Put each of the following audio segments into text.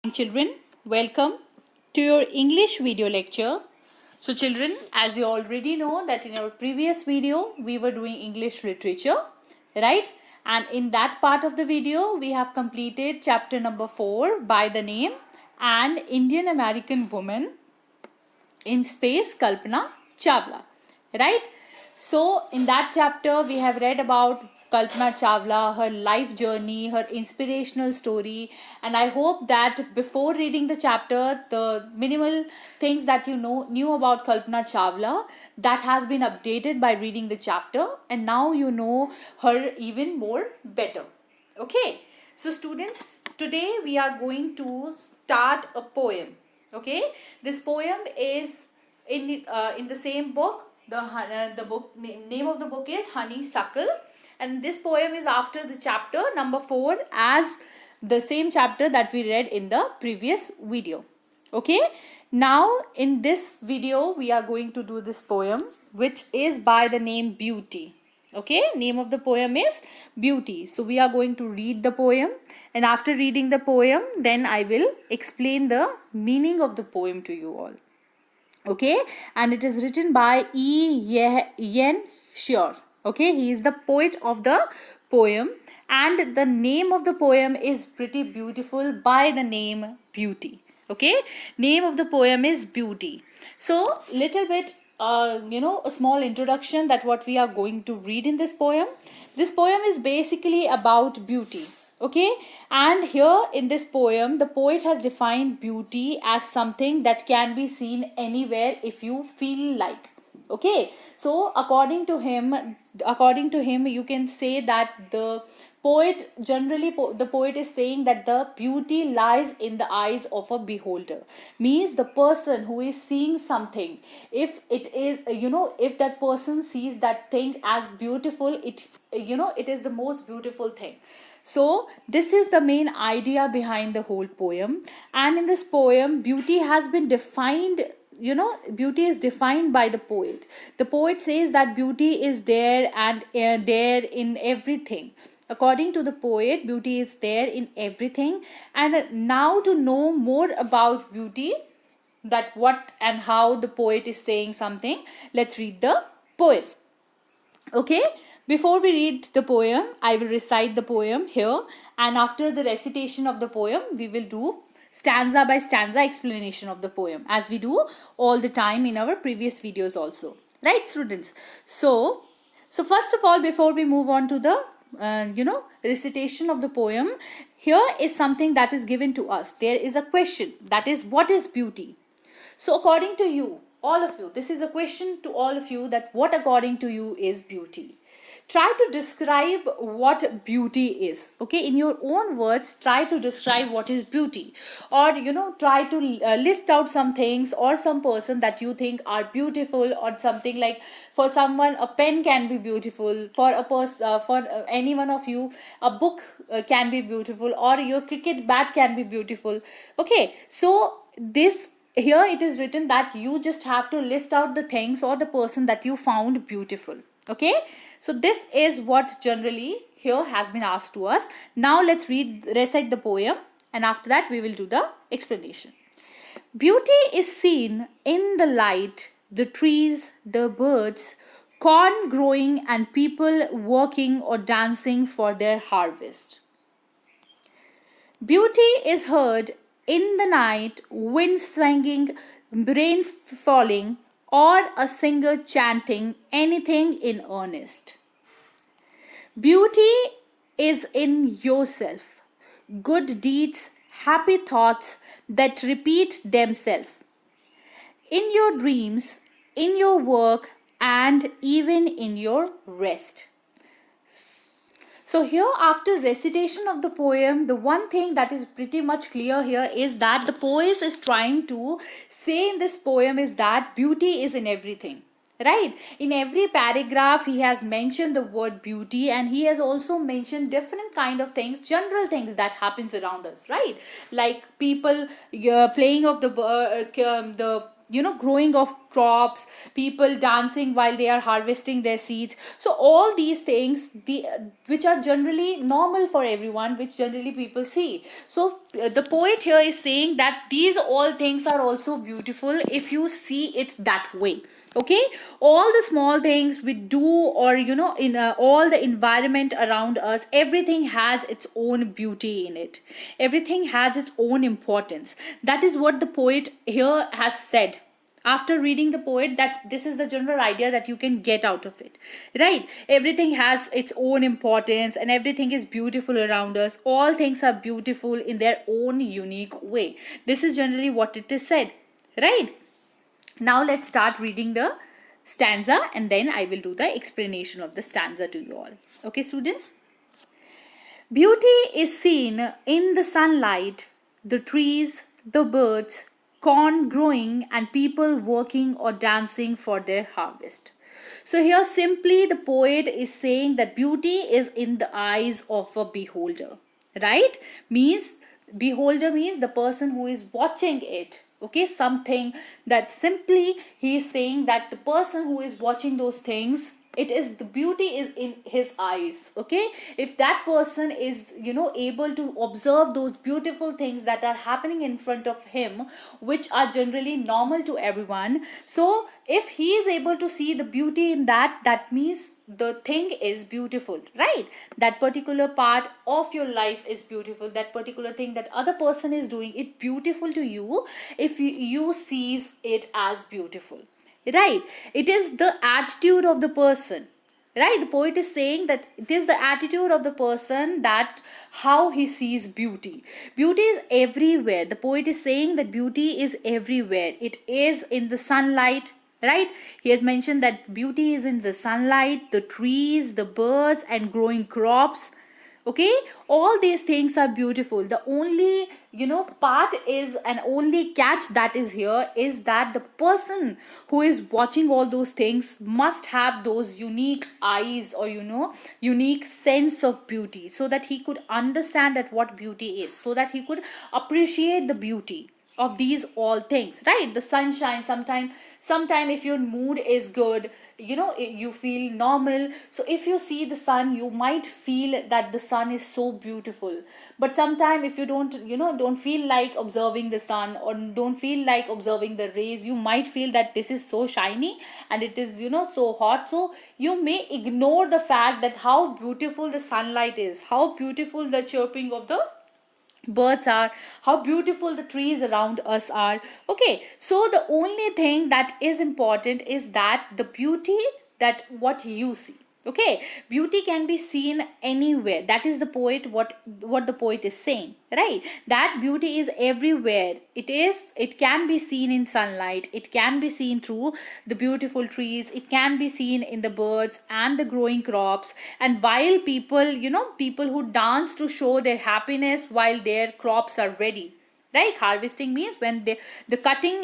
Children, welcome to your English video lecture. So children, as you already know that in our previous video we were doing English literature, right? And in that part of the video we have completed chapter number 4 by the name An Indian American Woman in Space, Kalpana Chawla, right? So in that chapter we have read about Kalpana Chawla, her life journey, her inspirational story, and I hope that before reading the chapter, the minimal things that you knew about Kalpana Chawla, that has been updated by reading the chapter, and now you know her even more better. Okay, so students, today we are going to start a poem. Okay, this poem is in the same book. The book name of the book is Honeysuckle, and this poem is after the chapter number 4 as the same chapter that we read in the previous video. Okay, now in this video we are going to do this poem, which is by the name Beauty. Okay, name of the poem is Beauty. So we are going to read the poem, and after reading the poem then I will explain the meaning of the poem to you all. Okay, and it is written by Yen Xiao. Okay, he is the poet of the poem, and the name of the poem is pretty beautiful by the name Beauty. Okay, name of the poem is Beauty. So little bit a small introduction that what we are going to read in this poem. This poem is basically about beauty. Okay, and here in this poem the poet has defined beauty as something that can be seen anywhere if you feel like. Okay, so according to him you can say that the poet generally the poet is saying that the beauty lies in the eyes of a beholder, means the person who is seeing something, if it is if that person sees that thing as beautiful, it is the most beautiful thing. So this is the main idea behind the whole poem, and in this poem beauty has been defined. Beauty is defined by the poet. The poet says that beauty is there, and there in everything. According to the poet, beauty is there in everything. And now to know more about beauty, that what and how the poet is saying something, let's read the poem. Okay, before we read the poem, I will recite the poem here, and after the recitation of the poem we will do stanza by stanza explanation of the poem, as we do all the time in our previous videos also, right students? So first of all, before we move on to the recitation of the poem, here is something that is given to us. There is a question, that is, what is beauty? So according to you, all of you, this is a question to all of you, that what according to you is beauty? Try to describe what beauty is. Okay, in your own words, try to describe what is beauty, or try to list out some things or some person that you think are beautiful, or something like, for someone a pen can be beautiful, for a person for any one of you a book can be beautiful, or your cricket bat can be beautiful. Okay, so this here it is written that you just have to list out the things or the person that you found beautiful. Okay, so this is what generally here has been asked to us. Now let's recite the poem, and after that we will do the explanation. Beauty is seen in the light, the trees, the birds, corn growing, and people working or dancing for their harvest. Beauty is heard in the night, wind singing, rain falling, or a singer chanting anything in earnest. Beauty is in yourself, good deeds, happy thoughts that repeat themselves. In your dreams, in your work, and even in your rest. So here, after recitation of the poem, the one thing that is pretty much clear here is that the poet is trying to say in this poem is that beauty is in everything. Right, in every paragraph he has mentioned the word beauty, and he has also mentioned different kind of things, general things that happens around us, right? Like people playing of the growing of crops, people dancing while they are harvesting their seeds. So all these things, which are generally normal for everyone, which generally people see. So the poet here is saying that these all things are also beautiful if you see it that way. Okay, all the small things we do, or in all the environment around us, everything has its own beauty in it, everything has its own importance. That is what the poet here has said. After reading the poet, that this is the general idea that you can get out of it, right? Everything has its own importance and everything is beautiful around us. All things are beautiful in their own unique way. This is generally what it is said, right? Now let's start reading the stanza, and then I will do the explanation of the stanza to you all. Okay, students? Beauty is seen in the sunlight, the trees, the birds, corn growing, and people working or dancing for their harvest. So here simply the poet is saying that beauty is in the eyes of a beholder, right? Means beholder means the person who is watching it. Okay, something that simply he is saying that the person who is watching those things, it is the beauty is in his eyes. Okay, if that person is able to observe those beautiful things that are happening in front of him, which are generally normal to everyone, so if he is able to see the beauty in that, that means the thing is beautiful, right? That particular part of your life is beautiful, that particular thing that other person is doing it beautiful to you, if you sees it as beautiful, right? It is the attitude of the person, right? The poet is saying that it is the attitude of the person, that how he sees beauty. Beauty is everywhere. The poet is saying that beauty is everywhere. It is in the sunlight, right? He has mentioned that beauty is in the sunlight, the trees, the birds, and growing crops. Okay, all these things are beautiful. The only part is, and only catch that is here, is that the person who is watching all those things must have those unique eyes, or unique sense of beauty, so that he could understand that what beauty is, so that he could appreciate the beauty of these all things, right? The sunshine, sometime if your mood is good, you feel normal, so if you see the sun, you might feel that the sun is so beautiful. But sometime if you don't feel like observing the sun, or don't feel like observing the rays, you might feel that this is so shiny and it is so hot, so you may ignore the fact that how beautiful the sunlight is, how beautiful the chirping of the birds are, how beautiful the trees around us are. Okay, so the only thing that is important is that the beauty, that what you see. Okay, beauty can be seen anywhere. That is the poet, what the poet is saying, right? That beauty is everywhere. It can be seen in sunlight, it can be seen through the beautiful trees, it can be seen in the birds and the growing crops. And while people who dance to show their happiness while their crops are ready, right? Harvesting means when the cutting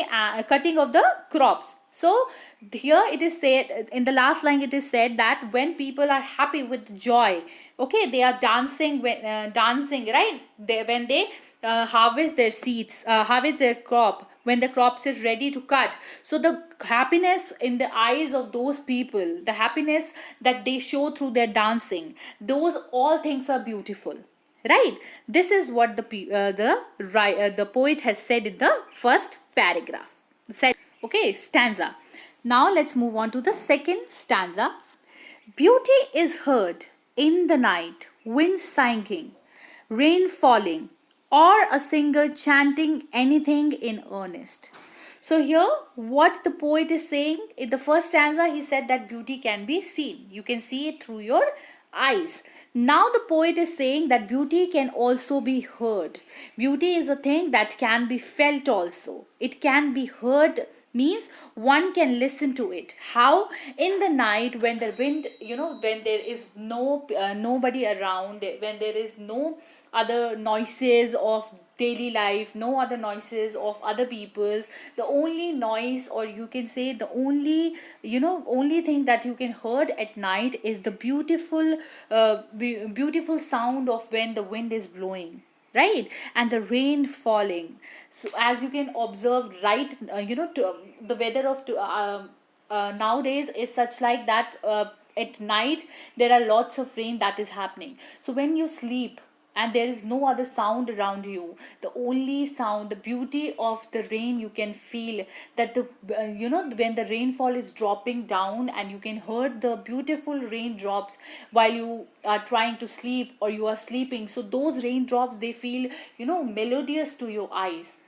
of the crops. So here it is said in the last line, it is said that when people are happy with joy, okay, they are dancing, dancing, right? When they harvest their seeds, harvest their crop, when the crops is ready to cut. So the happiness in the eyes of those people, the happiness that they show through their dancing, those all things are beautiful, right? This is what the poet has said in the first paragraph. Okay, stanza. Now let's move on to the second stanza. Beauty is heard in the night, wind singing, rain falling, or a singer chanting anything in earnest. So here what the poet is saying, in the first stanza he said that beauty can be seen. You can see it through your eyes. Now the poet is saying that beauty can also be heard. Beauty is a thing that can be felt also. It can be heard means one can listen to it. How? In the night, when the wind, when there is nobody around, when there is no other noises of daily life, no other noises of other people's, the only noise, or you can say the only thing that you can heard at night is the beautiful sound of when the wind is blowing, right? And the rain falling. So as you can observe, right, the weather of nowadays is such like that. At night there are lots of rain that is happening. So when you sleep and there is no other sound around you, the only sound, the beauty of the rain, you can feel that the when the rainfall is dropping down and you can hear the beautiful raindrops while you are trying to sleep or you are sleeping. So those raindrops, they feel melodious to your eyes,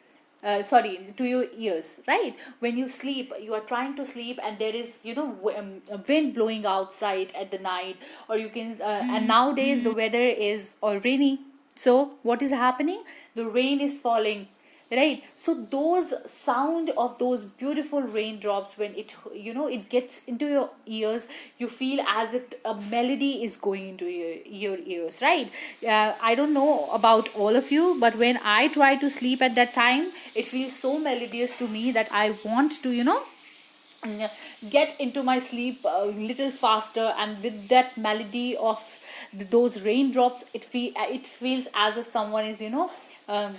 sorry, to your ears, right? When you sleep, you are trying to sleep and there is a wind blowing outside at the night, or you can and nowadays the weather is all rainy. So what is happening? The rain is falling, right? So those sound of those beautiful raindrops, when it it gets into your ears, you feel as if a melody is going into your ears, right? I don't know about all of you, but when I try to sleep at that time, it feels so melodious to me that I want to get into my sleep a little faster, and with that melody of those raindrops, it feels as if someone is um,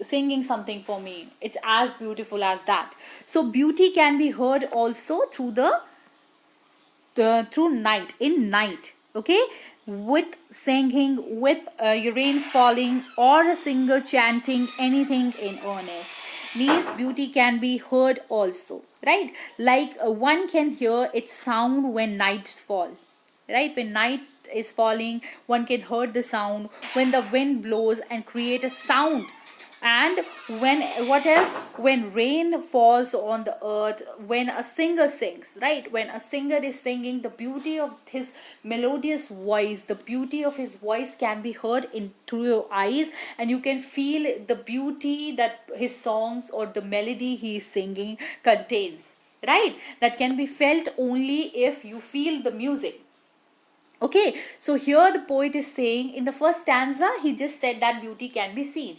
singing something for me. It's as beautiful as that. So beauty can be heard also through the through night, in night, okay, with singing, with rain falling, or a singer chanting anything in earnest. Means beauty can be heard also, right? Like one can hear its sound when nights fall, right? When night is falling, one can hear the sound when the wind blows and create a sound. And when, what else, when rain falls on the earth, when a singer sings, right? When a singer is singing, the beauty of his melodious voice, the beauty of his voice can be heard in through your eyes, and you can feel the beauty that his songs or the melody he is singing contains, right? That can be felt only if you feel the music. Okay, so here the poet is saying, in the first stanza he just said that beauty can be seen.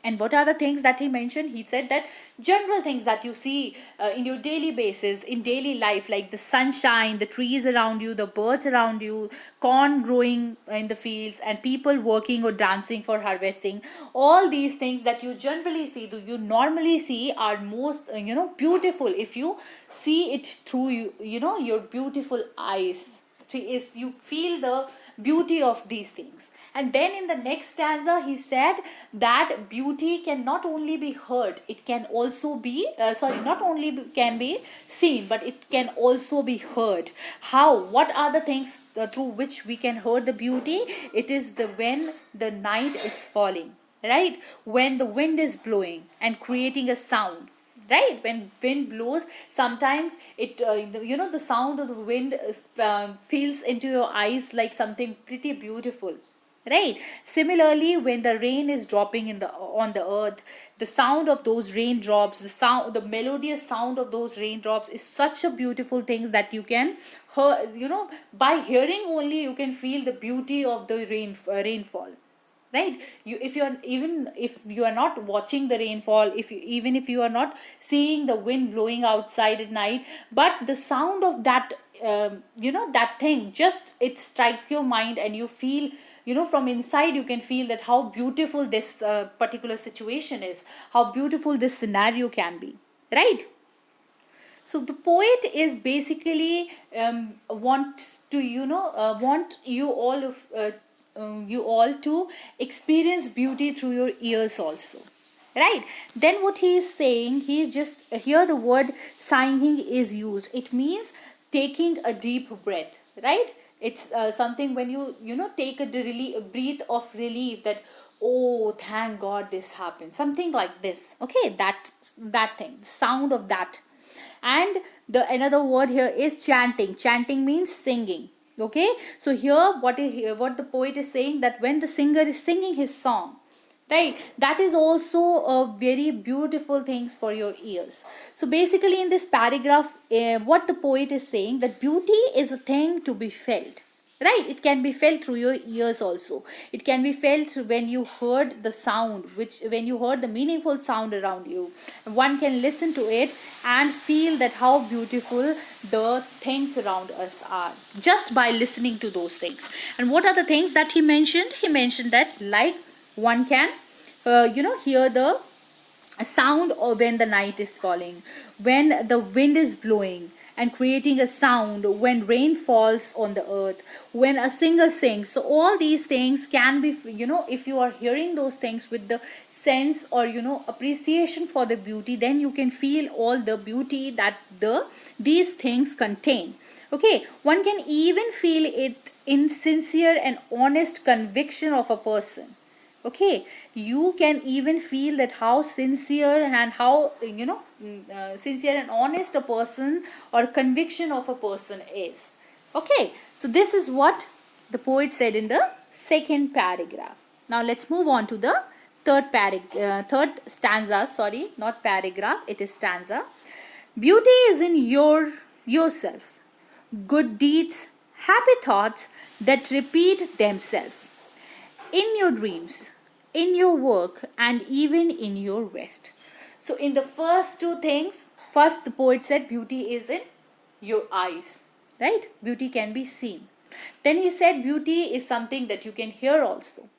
And what are the things that he mentioned? He said that general things that you see in your daily basis, in daily life, like the sunshine, the trees around you, the birds around you, corn growing in the fields, and people working or dancing for harvesting. All these things that you generally see, do you normally see, are most beautiful if you see it through your beautiful eyes. See, is you feel the beauty of these things. And then in the next stanza, he said that beauty can not only be heard, it can also be, not only can be seen, but it can also be heard. How? What are the things through which we can hear the beauty? It is when the night is falling, right? When the wind is blowing and creating a sound, right? When wind blows, sometimes it the sound of the wind feels into your eyes like something pretty beautiful, right? Similarly, when the rain is dropping in the on the earth, the sound of those raindrops, the melodious sound of those raindrops is such a beautiful thing that you can hear, by hearing only you can feel the beauty of the rainfall, right? You, if you're, even if you are not watching the rainfall, even if you are not seeing the wind blowing outside at night, but the sound of that that thing, just it strikes your mind, and you feel, from inside you can feel that how beautiful this particular situation is, how beautiful this scenario can be, right? So the poet is basically wants to want you all to experience beauty through your ears also, right? Then what he is saying, he just, here the word sighing is used. It means taking a deep breath, right? It's something when you take a breath of relief, that, oh, thank god this happened, something like this, okay? That thing, the sound of that. And the another word here is chanting. Chanting means singing, okay? So here, what the poet is saying, that when the singer is singing his song, right, that is also a very beautiful things for your ears. So basically in this paragraph, what the poet is saying, that beauty is a thing to be felt, right? It can be felt through your ears also. It can be felt when you heard the sound, which when you heard the meaningful sound around you, one can listen to it and feel that how beautiful the things around us are, just by listening to those things. And what are the things that he mentioned? He mentioned that, like One can hear the sound of when the night is falling, when the wind is blowing and creating a sound, when rain falls on the earth, when a singer sings. So all these things can be, if you are hearing those things with the sense or appreciation for the beauty, then you can feel all the beauty that these things contain. Okay, one can even feel it in sincere and honest conviction of a person. Okay, you can even feel that how sincere and how sincere and honest a person or conviction of a person is. Okay, so this is what the poet said in the second paragraph. Now let's move on to the third stanza. Sorry, not paragraph, it is stanza. Beauty is in yourself, good deeds, happy thoughts that repeat themselves in your dreams, in your work, and even in your rest. So, in the first two things, first the poet said beauty is in your eyes, right? Beauty can be seen. Then he said beauty is something that you can hear also.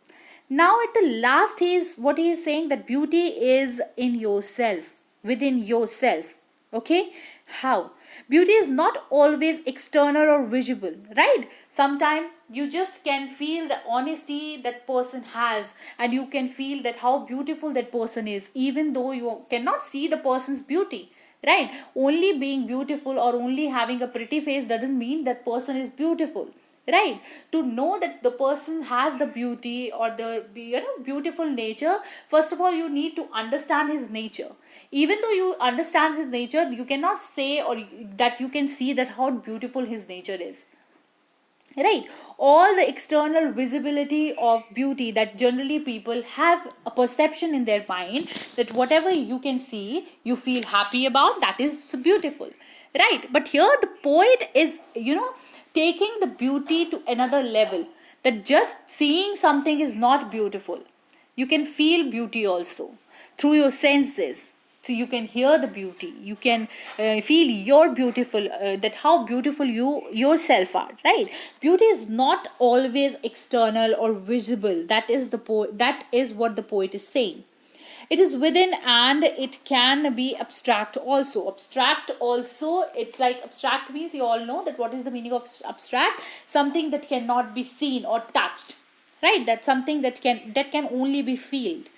Now, at the last, what he is saying that beauty is in yourself, within yourself. Okay, how? Beauty is not always external or visible, right? Sometimes you just can feel the honesty that person has, and you can feel that how beautiful that person is, even though you cannot see the person's beauty, right? Only being beautiful or only having a pretty face doesn't mean that person is beautiful, right? To know that the person has the beauty or the beautiful nature, first of all you need to understand his nature. Even though you understand his nature, you cannot say or that you can see that how beautiful his nature is, right? All the external visibility of beauty that generally people have a perception in their mind that whatever you can see you feel happy about, that is beautiful, right? But here the poet is taking the beauty to another level, that just seeing something is not beautiful. You can feel beauty also through your senses. So you can hear the beauty, you can feel your beautiful, that how beautiful you yourself are, right? Beauty is not always external or visible. That is that is what the poet is saying. It is within, and it can be abstract also. Abstract also, it's like abstract means, you all know that what is the meaning of abstract? Something that cannot be seen or touched, right? That's something that can only be felt,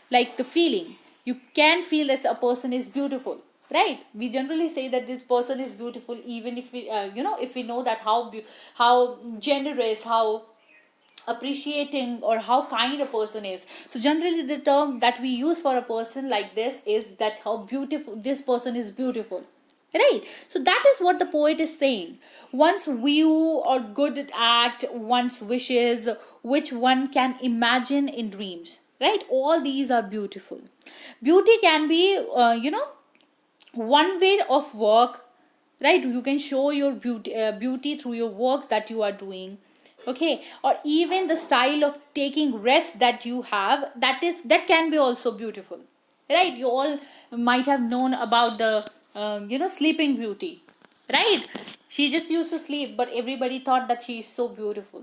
like the feeling. You can feel that a person is beautiful, right? We generally say that this person is beautiful even if we if we know that how generous, how appreciating or how kind a person is. So generally the term that we use for a person like this is that how beautiful this person is, beautiful, right? So that is what the poet is saying. One's view or good act, one's wishes, which one can imagine in dreams, right? All these are beautiful. Beauty can be one way of work, right? You can show your beauty through your works that you are doing. Okay, or even the style of taking rest that you have, that can be also beautiful, right? You all might have known about the sleeping beauty, right? She just used to sleep, but everybody thought that she is so beautiful,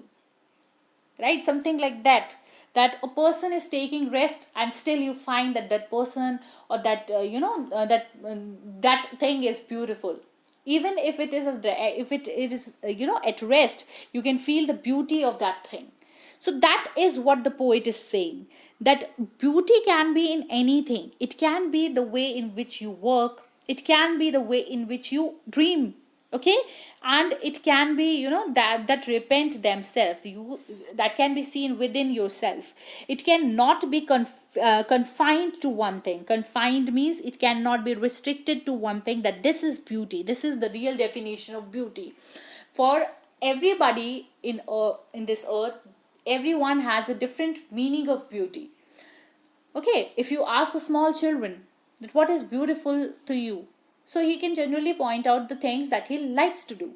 right? Something like that, that a person is taking rest and still you find that that person or that that thing is beautiful. Even if it is it is at rest, you can feel the beauty of that thing. So that is what the poet is saying, that beauty can be in anything. It can be the way in which you work, it can be the way in which you dream, okay? And it can be that repent themselves, you that can be seen within yourself. It cannot be confined to one thing. Confined means it cannot be restricted to one thing, that this is beauty, this is the real definition of beauty. For everybody in this earth, everyone has a different meaning of beauty. Okay, if you ask a small children that what is beautiful to you, so he can generally point out the things that he likes to do,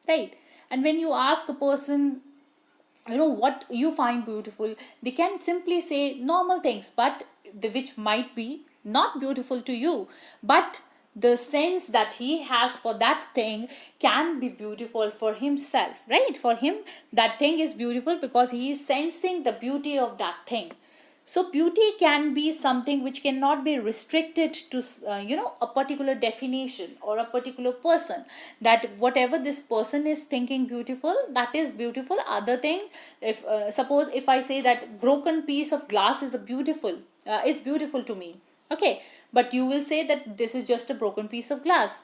right? And when you ask a person what you find beautiful, they can simply say normal things, but which might be not beautiful to you, but the sense that he has for that thing can be beautiful for himself, right? For him that thing is beautiful because he is sensing the beauty of that thing. So beauty can be something which cannot be restricted to a particular definition or a particular person, that whatever this person is thinking beautiful, that is beautiful. Other thing, if suppose if I say that broken piece of glass is beautiful to me, okay, but you will say that this is just a broken piece of glass,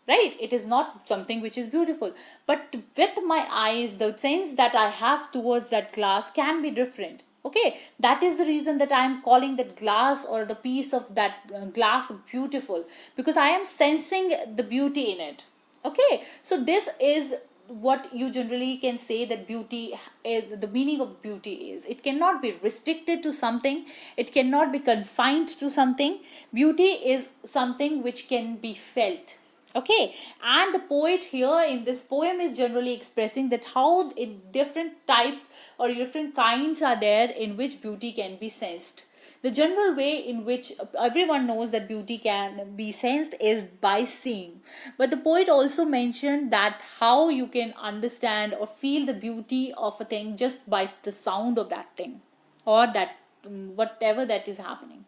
right? It is not something which is beautiful. But with my eyes, the sense that I have towards that glass can be different. Okay, that is the reason that I am calling that glass or the piece of that glass beautiful, because I am sensing the beauty in it. Okay, so this is what you generally can say that beauty is. The meaning of beauty is, it cannot be restricted to something, it cannot be confined to something. Beauty is something which can be felt. Okay, and the poet here in this poem is generally expressing that how in different type or different kinds are there in which beauty can be sensed. The general way in which everyone knows that beauty can be sensed is by seeing, but the poet also mentioned that how you can understand or feel the beauty of a thing just by the sound of that thing, or that whatever that is happening,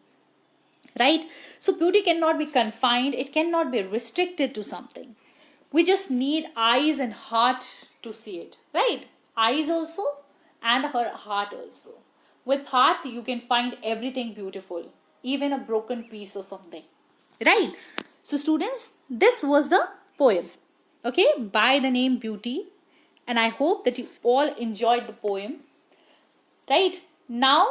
right? So beauty cannot be confined, it cannot be restricted to something. We just need eyes and heart to see it, right? Eyes also, and her heart also. With heart you can find everything beautiful, even a broken piece or something, right? So students, this was the poem, okay, by the name Beauty, and I hope that you all enjoyed the poem. Right now